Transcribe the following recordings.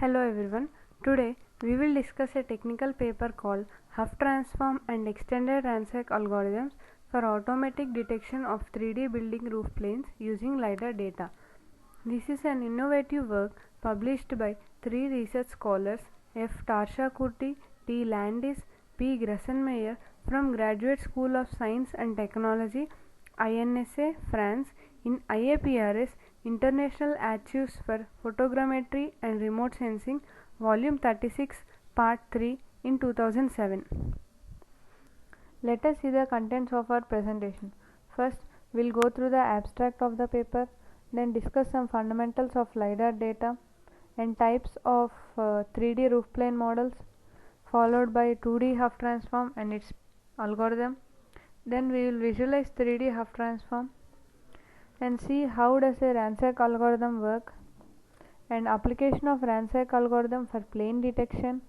Hello everyone. Today we will discuss a technical paper called Huff Transform and Extended Ransack Algorithms for Automatic Detection of 3D Building Roof Planes using LiDAR data. This is an innovative work published by three research scholars F. Tarsha Kurti, T. Landis, P. Grassenmeyer from Graduate School of Science and Technology, INSA, France, in IAPRS International Archives for Photogrammetry and Remote Sensing, Volume 36, Part 3 in 2007. Let us see the contents of our presentation. First, we will go through the abstract of the paper, then discuss some fundamentals of LiDAR data and types of 3D roof plane models, followed by 2D Huff transform and its algorithm. Then we will visualize 3D Huff transform and see how does a Ransack algorithm work, and application of Ransack algorithm for plane detection,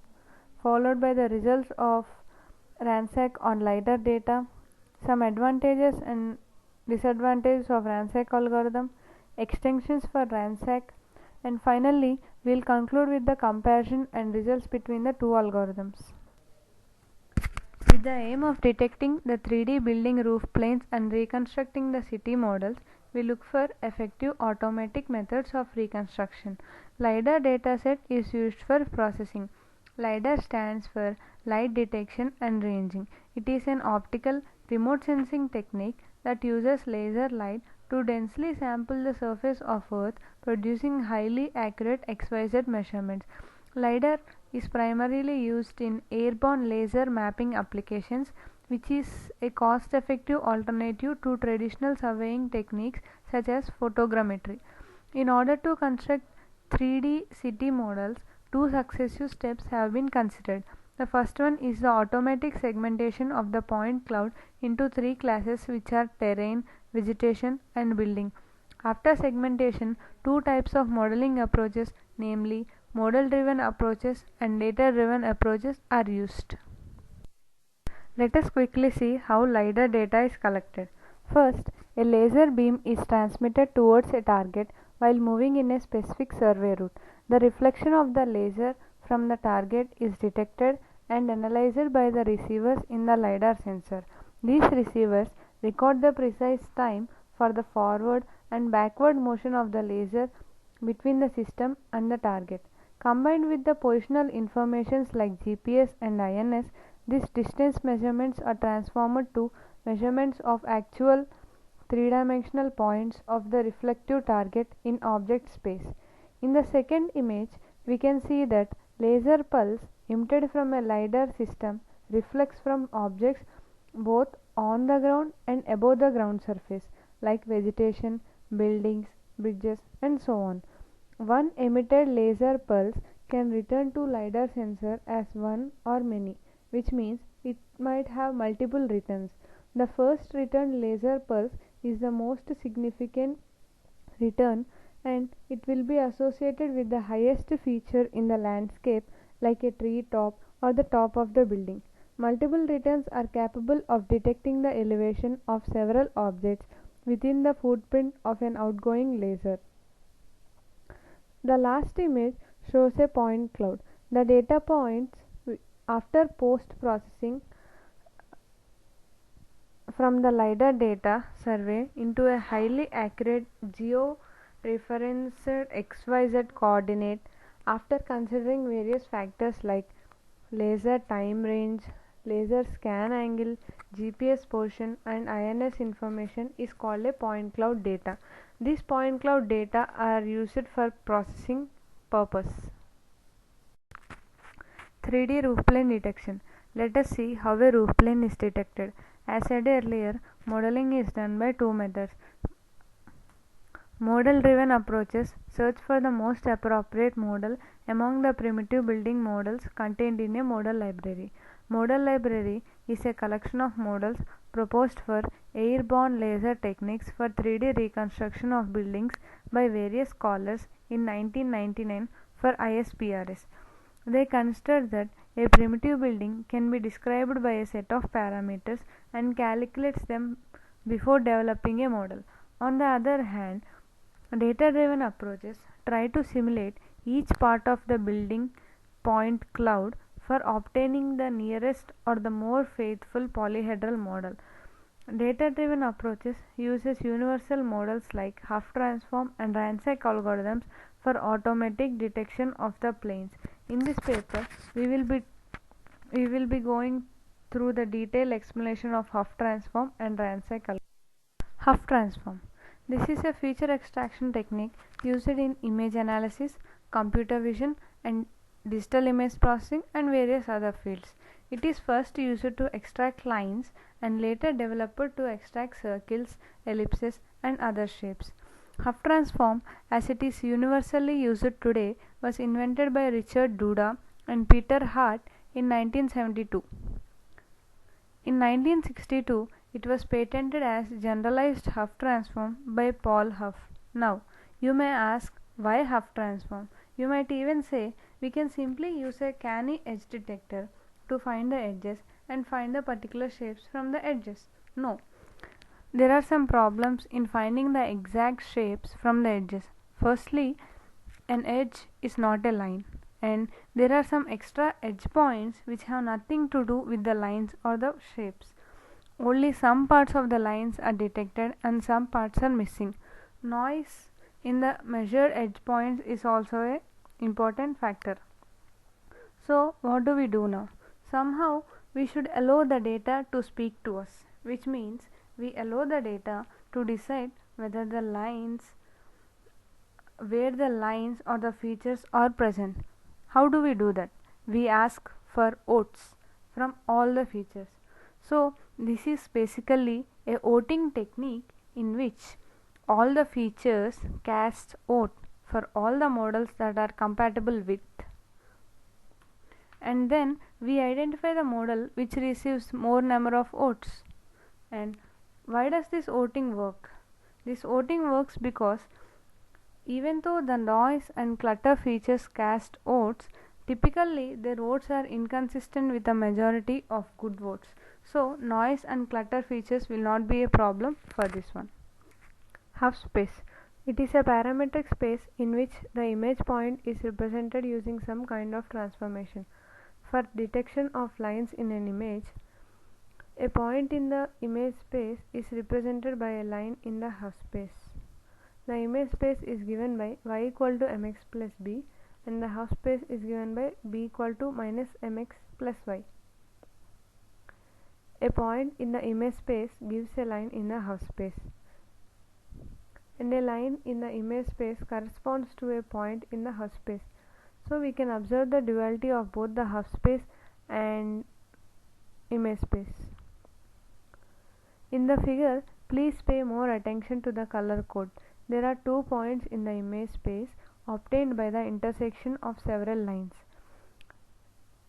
followed by the results of Ransack on LiDAR data, some advantages and disadvantages of Ransack algorithm, extensions for Ransack, and finally we will conclude with the comparison and results between the two algorithms. With the aim of detecting the 3D building roof planes and reconstructing the city models, we look for effective automatic methods of reconstruction. LiDAR dataset is used for processing. LiDAR stands for light detection and ranging. It is an optical remote sensing technique that uses laser light to densely sample the surface of Earth, producing highly accurate XYZ measurements. LiDAR is primarily used in airborne laser mapping applications, which is a cost-effective alternative to traditional surveying techniques such as photogrammetry. In order to construct 3D city models, two successive steps have been considered. The first one is the automatic segmentation of the point cloud into three classes, which are terrain, vegetation, and building. After segmentation, two types of modeling approaches, namely model-driven approaches and data-driven approaches, are used. Let us quickly see how LiDAR data is collected. First, a laser beam is transmitted towards a target while moving in a specific survey route. The reflection of the laser from the target is detected and analyzed by the receivers in the LiDAR sensor. These receivers record the precise time for the forward and backward motion of the laser between the system and the target. Combined with the positional informations like GPS and INS, these distance measurements are transformed to measurements of actual three-dimensional points of the reflective target in object space. In the second image, we can see that laser pulse emitted from a LiDAR system reflects from objects both on the ground and above the ground surface, like vegetation, buildings, bridges, and so on. One emitted laser pulse can return to LiDAR sensor as one or many, which means it might have multiple returns. The first returned laser pulse is the most significant return, and it will be associated with the highest feature in the landscape, like a tree top or the top of the building. Multiple returns are capable of detecting the elevation of several objects within the footprint of an outgoing laser. The last image shows a point cloud. The data points after post-processing from the LiDAR data survey into a highly accurate geo-referenced XYZ coordinate after considering various factors like laser time range, laser scan angle, GPS position, and INS information is called a point cloud data. These point cloud data are used for processing purpose. 3D roof plane detection. Let us see how a roof plane is detected. As said earlier, modeling is done by two methods. Model-driven approaches search for the most appropriate model among the primitive building models contained in a model library. Model library is a collection of models proposed for airborne laser techniques for 3D reconstruction of buildings by various scholars in 1999 for ISPRS. They consider that a primitive building can be described by a set of parameters and calculates them before developing a model. On the other hand, data-driven approaches try to simulate each part of the building point cloud for obtaining the nearest or the more faithful polyhedral model. Data-driven approaches uses universal models like Huff transform and Ransack algorithms for automatic detection of the planes. In this paper, we will be going through the detailed explanation of Huff transform and Ransack algorithm. Huff transform. This is a feature extraction technique used in image analysis, computer vision, and digital image processing and various other fields. It is first used to extract lines and later developed to extract circles, ellipses, and other shapes. Huff transform, as it is universally used today, was invented by Richard Duda and Peter Hart in 1972. In 1962, it was patented as generalized Huff transform by Paul Huff. Now, you may ask, why Huff transform? You might even say, we can simply use a canny edge detector to find the edges and find the particular shapes from the edges. No, there are some problems in finding the exact shapes from the edges. Firstly, an edge is not a line, and there are some extra edge points which have nothing to do with the lines or the shapes. Only some parts of the lines are detected and some parts are missing. Noise in the measured edge points is also an important factor. So what do we do now? Somehow we should allow the data to speak to us, which means we allow the data to decide whether the lines, where the lines or the features are present. How do we do that? We ask for votes from all the features. So this is basically a voting technique in which all the features cast vote for all the models that are compatible with, and then we identify the model which receives more number of votes. And why does this voting work? This voting works because even though the noise and clutter features cast votes, typically their votes are inconsistent with the majority of good votes. So noise and clutter features will not be a problem for this one. Huff space. It is a parametric space in which the image point is represented using some kind of transformation. For detection of lines in an image, a point in the image space is represented by a line in the Huff space. The image space is given by y equal to mx plus b, and the Huff space is given by b equal to minus mx plus y. A point in the image space gives a line in the Huff space, and a line in the image space corresponds to a point in the Huff space. So we can observe the duality of both the Huff space and image space. In the figure, please pay more attention to the color code. There are 2 points in the image space obtained by the intersection of several lines.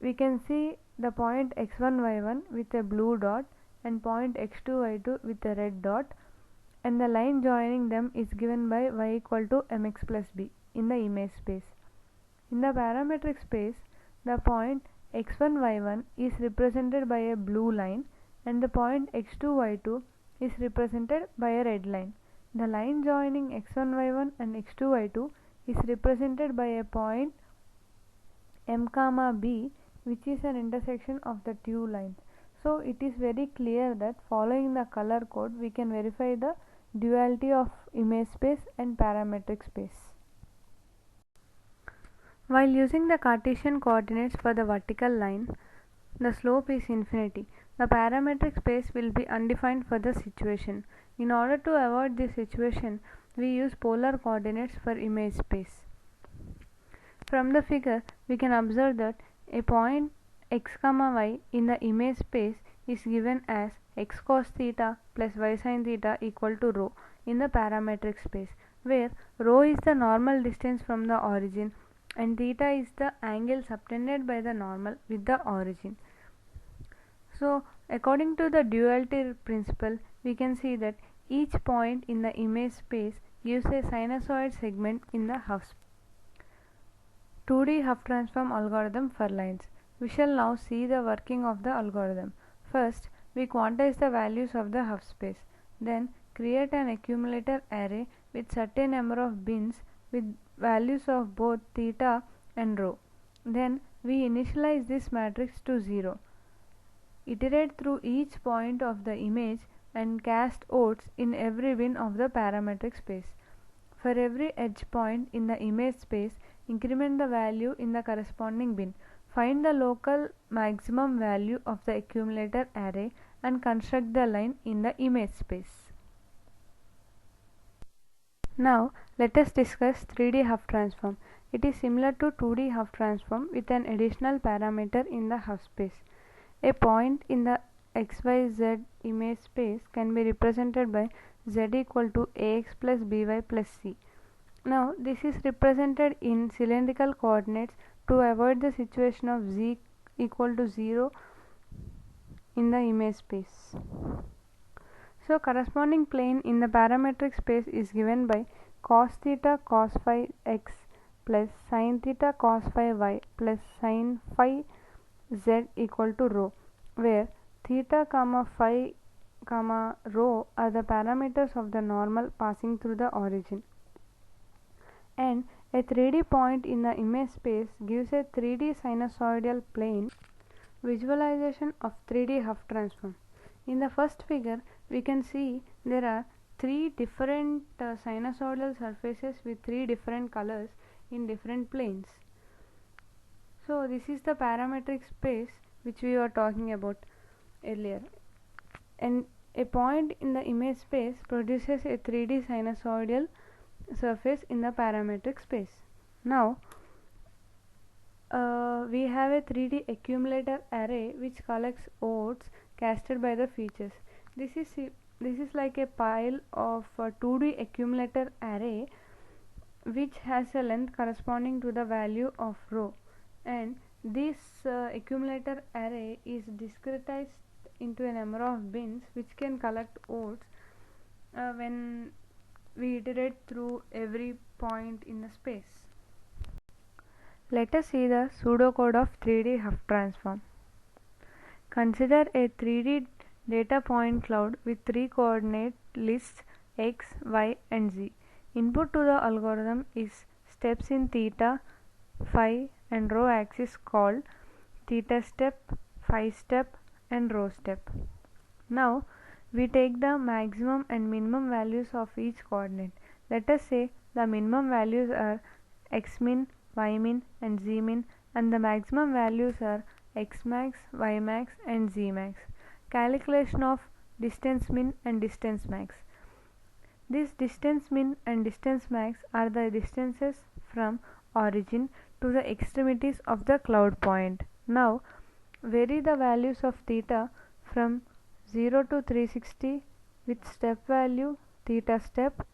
We can see the point x1 y1 with a blue dot and point x2 y2 with a red dot, and the line joining them is given by y equal to mx plus b in the image space. In the parametric space, the point x1 y1 is represented by a blue line and the point x2 y2 is represented by a red line. The line joining x1 y1 and x2 y2 is represented by a point m comma b, which is an intersection of the two lines. So it is very clear that following the color code we can verify the duality of image space and parametric space. While using the Cartesian coordinates for the vertical line, the slope is infinity. The parametric space will be undefined for the situation. In order to avoid this situation, we use polar coordinates for image space. From the figure, we can observe that a point x comma y in the image space is given as x cos theta plus y sin theta equal to rho in the parametric space, where rho is the normal distance from the origin and theta is the angle subtended by the normal with the origin. So according to the duality principle, we can see that each point in the image space gives a sinusoid segment in the Huff space. 2D Huff transform algorithm for lines. We shall now see the working of the algorithm. First, we quantize the values of the Huff space. Then create an accumulator array with certain number of bins with values of both theta and rho. Then we initialize this matrix to 0. Iterate through each point of the image and cast odds in every bin of the parametric space. For every edge point in the image space, increment the value in the corresponding bin. Find the local maximum value of the accumulator array and construct the line in the image space. Now let us discuss 3D Hub transform. It is similar to 2D Hub transform with an additional parameter in the hub space. A point in the xyz image space can be represented by z equal to ax plus by plus c. Now this is represented in cylindrical coordinates to avoid the situation of z equal to 0 in the image space. So corresponding plane in the parametric space is given by cos theta cos phi x plus sin theta cos phi y plus sin phi z equal to rho, where theta comma phi comma rho are the parameters of the normal passing through the origin. And a 3D point in the image space gives a 3D sinusoidal plane visualization of 3D Hub transform. In the first figure, we can see there are three different sinusoidal surfaces with three different colors in different planes. So this is the parametric space which we were talking about earlier, and a point in the image space produces a 3D sinusoidal surface in the parametric space. Now we have a 3D accumulator array which collects odds casted by the features. This is like a pile of 2D accumulator array which has a length corresponding to the value of rho, and this accumulator array is discretized into a number of bins which can collect odds when we iterate through every point in the space. Let us see the pseudocode of 3D Hub transform. Consider a 3D data point cloud with three coordinate lists x, y and z. Input to the algorithm is steps in theta, phi and rho axis called theta step, phi step and rho step. Now we take the maximum and minimum values of each coordinate. Let us say the minimum values are x min, y min and z min, and the maximum values are x max, y max and z max. Calculation of distance min and distance max. This distance min and distance max are the distances from origin to the extremities of the cloud point. Now vary the values of theta from 0 to 360 with step value theta step,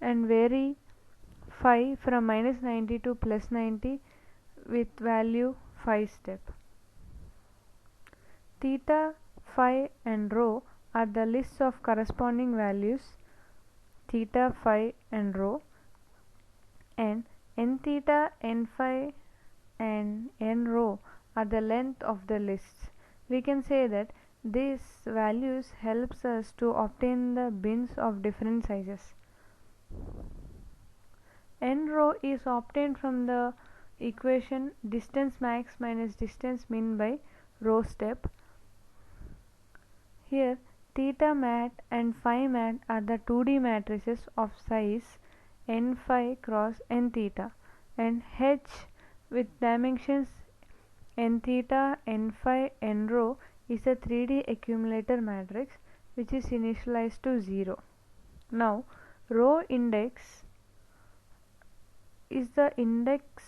and vary phi from minus 90 to plus 90 with value phi step. Theta, phi and rho are the lists of corresponding values theta, phi and rho, and n theta, n phi and n rho are the length of the lists. We can say that these values helps us to obtain the bins of different sizes. N rho is obtained from the equation distance max minus distance min by rho step. Here theta mat and phi mat are the 2D matrices of size n phi cross n theta, and H with dimensions n theta, n phi, n rho is a 3D accumulator matrix which is initialized to 0. Now rho index is the index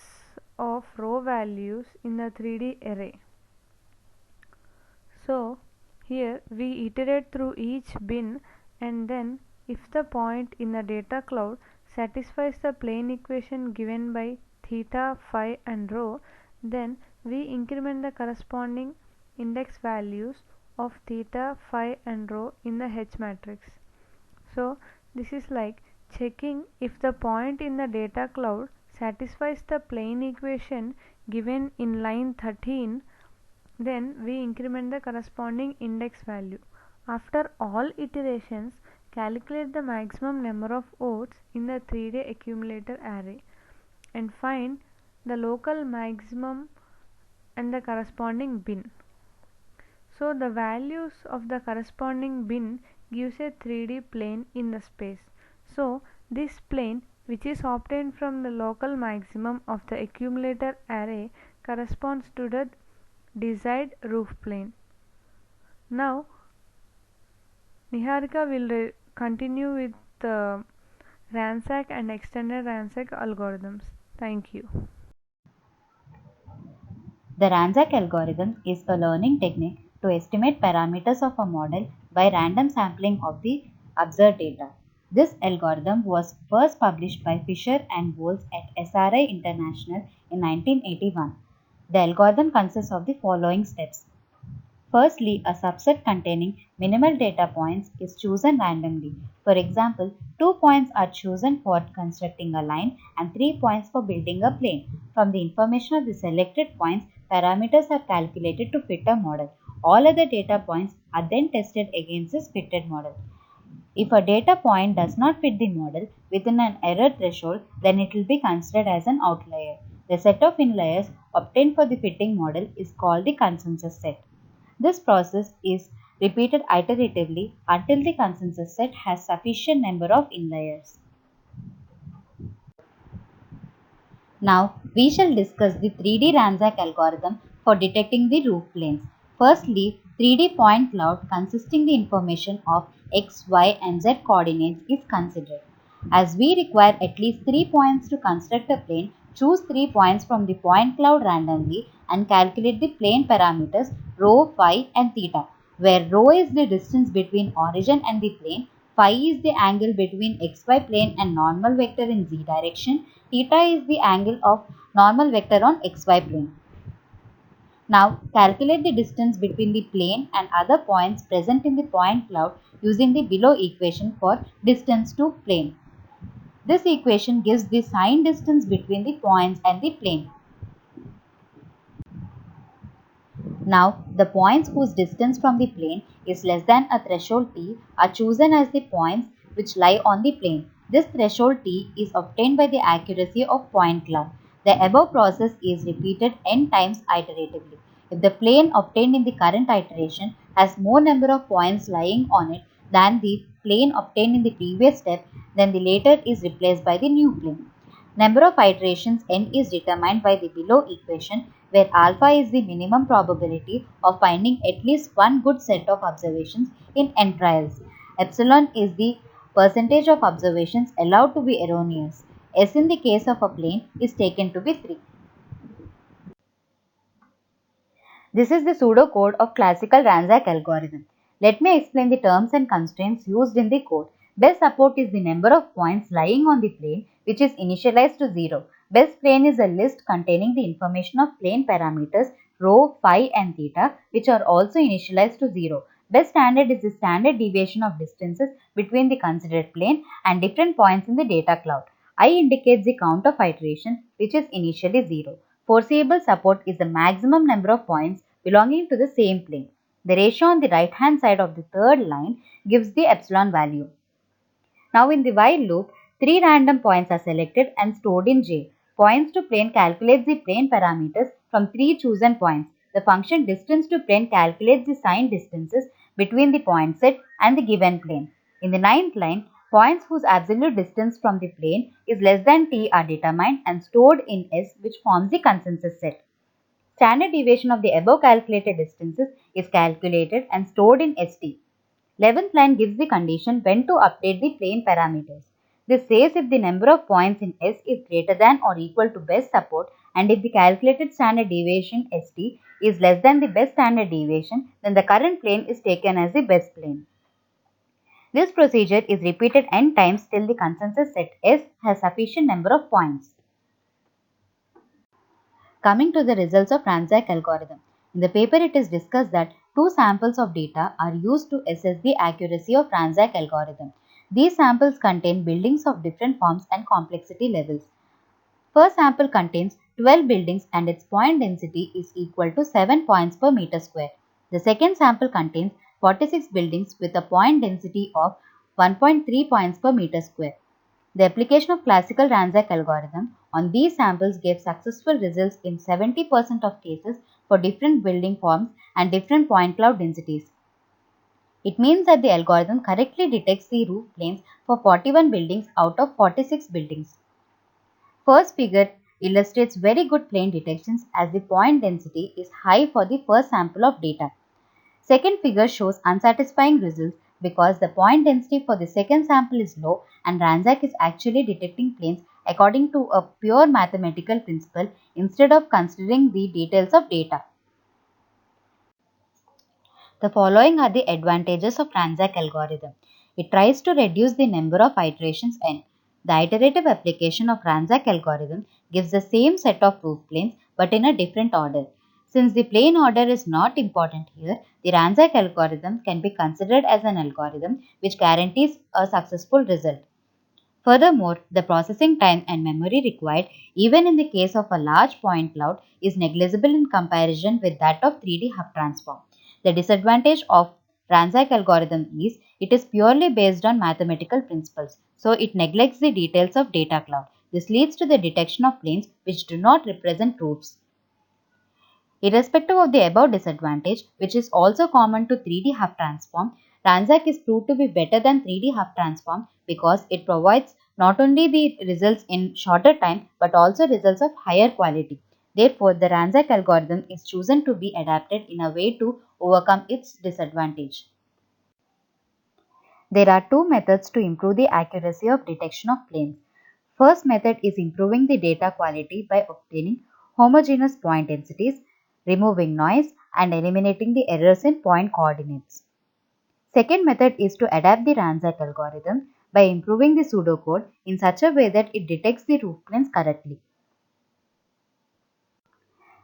of row values in the 3D array. So here we iterate through each bin, and then if the point in the data cloud satisfies the plane equation given by theta, phi and rho, then we increment the corresponding index values of theta, phi and rho in the H matrix. So this is like checking if the point in the data cloud satisfies the plane equation given in line 13, then we increment the corresponding index value. After all iterations, calculate the maximum number of odds in the 3D accumulator array. and find the local maximum and the corresponding bin. So the values of the corresponding bin gives a 3D plane in the space. So this plane, which is obtained from the local maximum of the accumulator array, corresponds to the desired roof plane. Now Niharika will continue with the RANSAC and extended RANSAC algorithms. Thank you. The RANSAC algorithm is a learning technique to estimate parameters of a model by random sampling of the observed data. This algorithm was first published by Fisher and Bowles at SRI International in 1981. The algorithm consists of the following steps. Firstly, a subset containing minimal data points is chosen randomly. For example, 2 points are chosen for constructing a line and 3 points for building a plane. From the information of the selected points, parameters are calculated to fit a model. All other data points are then tested against this fitted model. If a data point does not fit the model within an error threshold, then it will be considered as an outlier. The set of inliers obtained for the fitting model is called the consensus set. This process is repeated iteratively until the consensus set has sufficient number of inliers. Now, we shall discuss the 3D RANSAC algorithm for detecting the roof planes. Firstly, 3D point cloud consisting the information of x, y and z coordinates is considered. As we require at least 3 points to construct a plane, choose 3 points from the point cloud randomly and calculate the plane parameters rho, phi and theta, where rho is the distance between origin and the plane, phi is the angle between xy plane and normal vector in z direction, theta is the angle of normal vector on xy plane. Now calculate the distance between the plane and other points present in the point cloud using the below equation for distance to plane. This equation gives the signed distance between the points and the plane. Now, the points whose distance from the plane is less than a threshold t are chosen as the points which lie on the plane. This threshold t is obtained by the accuracy of point cloud. The above process is repeated n times iteratively. If the plane obtained in the current iteration has more number of points lying on it than the plane obtained in the previous step, then the later is replaced by the new plane. Number of iterations n is determined by the below equation, where alpha is the minimum probability of finding at least one good set of observations in n trials. Epsilon is the percentage of observations allowed to be erroneous. S in the case of a plane is taken to be 3. This is the pseudocode of classical RANSAC algorithm. Let me explain the terms and constraints used in the code. Best support is the number of points lying on the plane which is initialized to 0. Best plane is a list containing the information of plane parameters rho, phi and theta which are also initialized to 0. Best standard is the standard deviation of distances between the considered plane and different points in the data cloud. I indicates the count of iteration which is initially 0. Foreseeable support is the maximum number of points belonging to the same plane. The ratio on the right hand side of the third line gives the epsilon value. Now in the while loop, 3 random points are selected and stored in J. Points to plane calculates the plane parameters from 3 chosen points. The function distance to plane calculates the signed distances between the point set and the given plane. In the ninth line, points whose absolute distance from the plane is less than t are determined and stored in S, which forms the consensus set. Standard deviation of the above calculated distances is calculated and stored in ST. 11th line gives the condition when to update the plane parameters. This says if the number of points in S is greater than or equal to best support and if the calculated standard deviation ST is less than the best standard deviation, then the current plane is taken as the best plane. This procedure is repeated n times till the consensus set S has sufficient number of points. Coming to the results of RANSAC algorithm. In the paper it is discussed that 2 samples of data are used to assess the accuracy of RANSAC algorithm. These samples contain buildings of different forms and complexity levels. First sample contains 12 buildings and its point density is equal to 7 points per meter square. The second sample contains 46 buildings with a point density of 1.3 points per meter square. The application of classical RANSAC algorithm on these samples gave successful results in 70% of cases for different building forms and different point cloud densities. It means that the algorithm correctly detects the roof planes for 41 buildings out of 46 buildings. First figure illustrates very good plane detections as the point density is high for the first sample of data. Second figure shows unsatisfying results because the point density for the second sample is low and RANSAC is actually detecting planes according to a pure mathematical principle instead of considering the details of data. The following are the advantages of RANSAC algorithm. It tries to reduce the number of iterations n. The iterative application of RANSAC algorithm gives the same set of roof planes but in a different order. Since the plane order is not important here, the RANSAC algorithm can be considered as an algorithm which guarantees a successful result. Furthermore, the processing time and memory required, even in the case of a large point cloud, is negligible in comparison with that of 3D hub transform. The disadvantage of RANSAC algorithm is it is purely based on mathematical principles, so it neglects the details of data cloud. This leads to the detection of planes which do not represent roofs. Irrespective of the above disadvantage, which is also common to 3D hub transform, RANSAC is proved to be better than 3D hub transform because it provides not only the results in shorter time but also results of higher quality. Therefore, the RANSAC algorithm is chosen to be adapted in a way to overcome its disadvantage. There are two methods to improve the accuracy of detection of planes. First method is improving the data quality by obtaining homogeneous point densities, removing noise, and eliminating the errors in point coordinates. Second method is to adapt the RANSAC algorithm by improving the pseudocode in such a way that it detects the roof planes correctly.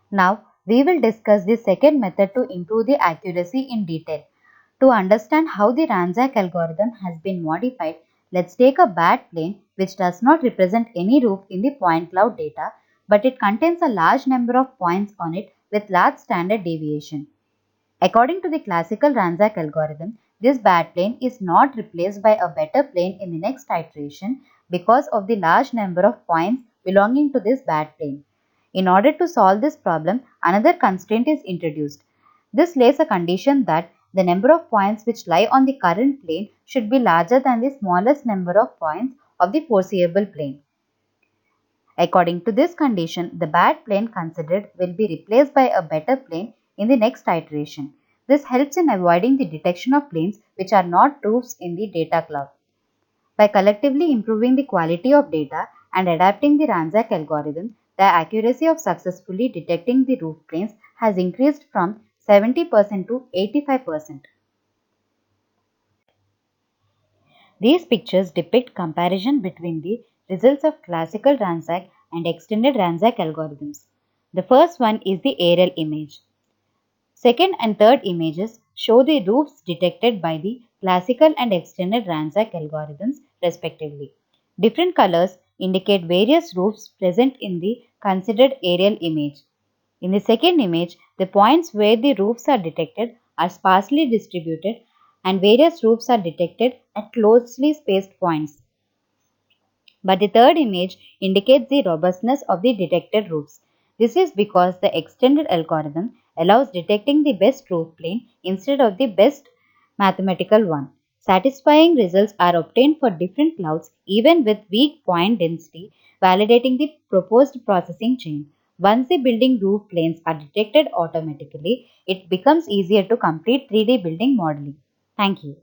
Now, we will discuss the second method to improve the accuracy in detail. To understand how the RANSAC algorithm has been modified, let's take a bad plane which does not represent any roof in the point cloud data, but it contains a large number of points on it with large standard deviation. According to the classical RANSAC algorithm, this bad plane is not replaced by a better plane in the next iteration because of the large number of points belonging to this bad plane. In order to solve this problem, another constraint is introduced. This lays a condition that the number of points which lie on the current plane should be larger than the smallest number of points of the foreseeable plane. According to this condition, the bad plane considered will be replaced by a better plane in the next iteration. This helps in avoiding the detection of planes which are not roofs in the data cloud. By collectively improving the quality of data and adapting the RANSAC algorithm, the accuracy of successfully detecting the roof planes has increased from 70% to 85%. These pictures depict comparison between the results of classical RANSAC and extended RANSAC algorithms. The first one is the aerial image. Second and third images show the roofs detected by the classical and extended RANSAC algorithms respectively. Different colors indicate various roofs present in the considered aerial image. In the second image, the points where the roofs are detected are sparsely distributed and various roofs are detected at closely spaced points. But the third image indicates the robustness of the detected roofs. This is because the extended algorithm allows detecting the best roof plane instead of the best mathematical one. Satisfying results are obtained for different clouds even with weak point density, validating the proposed processing chain. Once the building roof planes are detected automatically, it becomes easier to complete 3D building modeling. Thank you.